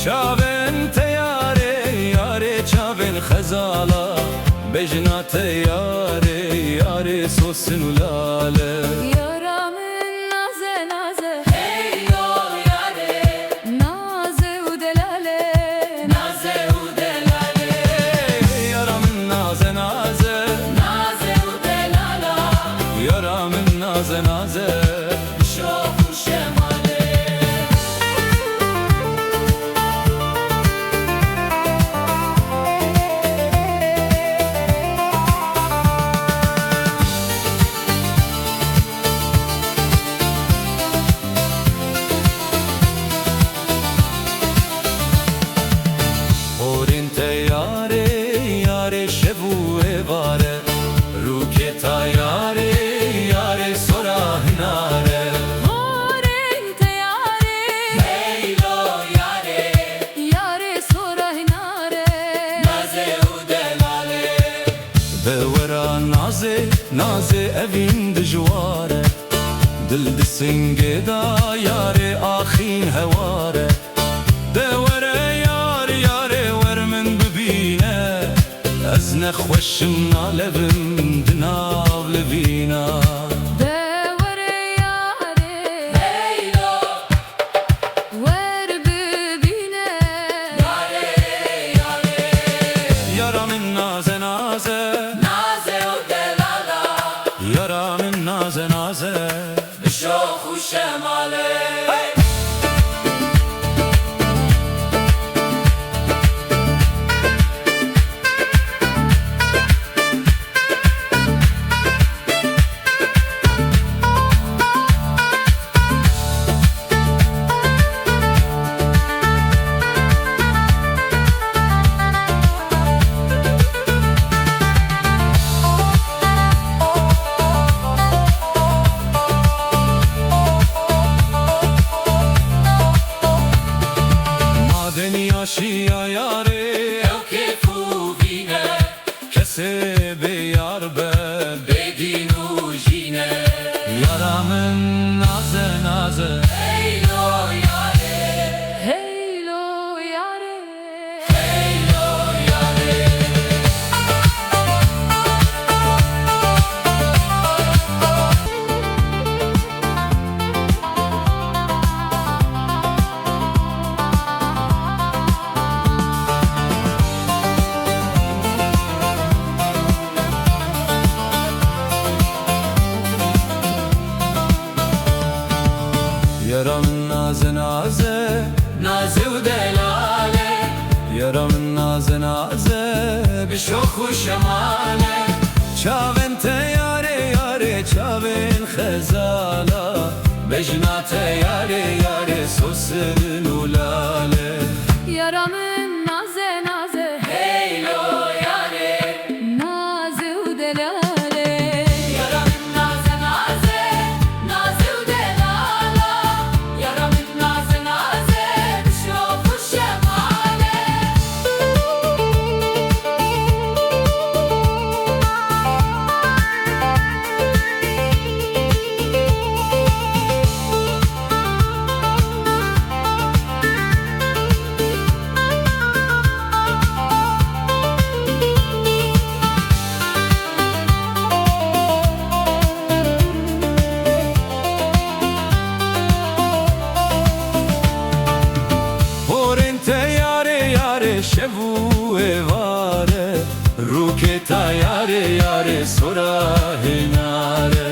چاوین تیاره یاره چاوین خزالا بجنات یاره یاره سوسن و لاله یارامın naze naze hey yo yare naze u delale naze u delale yaramın naze naze naze u delala yaramın naze naze şoku şemale Orin te yare yare şevu evare ruke ta yare yare sora hinare Horente yare hey lo yare yare sora hinare naze u delale devera naze naze evin dijware dil disinge da yare axin heware devere yar yare vermin bibine ez nexweşim nalevim dinav levina devere yare hey lo ver bibine yare yare yaramın naze naze naze u delala yaramın naze naze şoku şemale madeni aşiya yare ev kefu vine kese be yar be bedinu jine yaramın naze naze hey lo yare hey lo yare hey lo yare yaramın naze naze naze u delale yaramın naze naze bir şoku şemale çaven te yare yare çaven xezala bejnate yare yare sosin ulale yaramın naze naze hey lo yare naze u delale yaramın naze naze naze u delala yaramın naze naze şoku şemale orin te yare yare şevu evare ruke ta yare yare sora hinare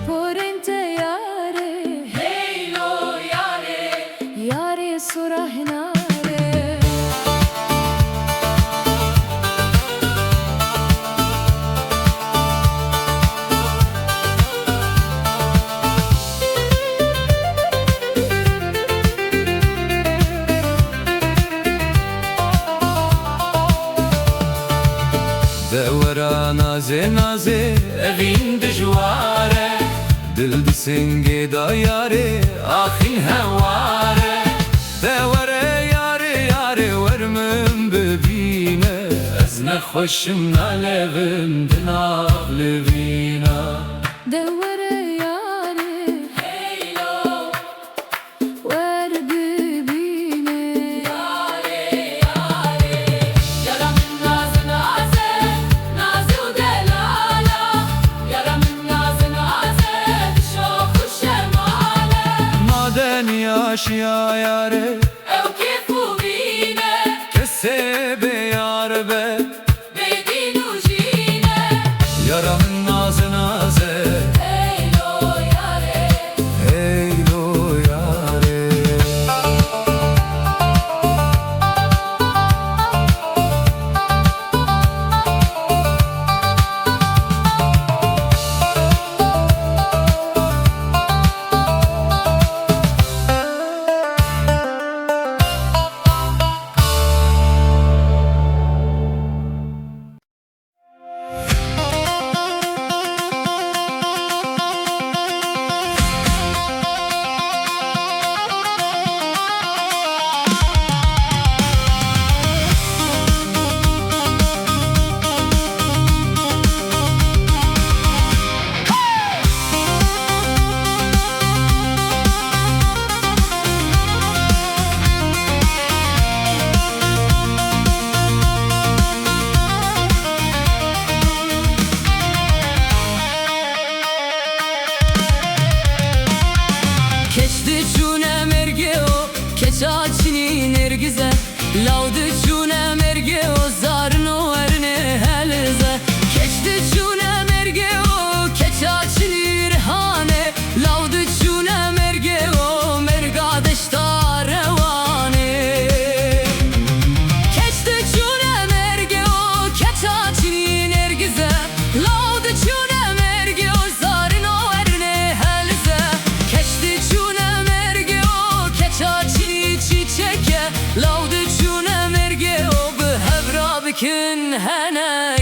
Porente yare hey lo yare yare sura hinare devera naze naze evin dijware dil disinge da yare axin heware devere yare yare vermin bibine ez nexweşim nalevim dinav levina devere yare hey lo ver bibine yare Laudi çune merge o be hevra bikin hene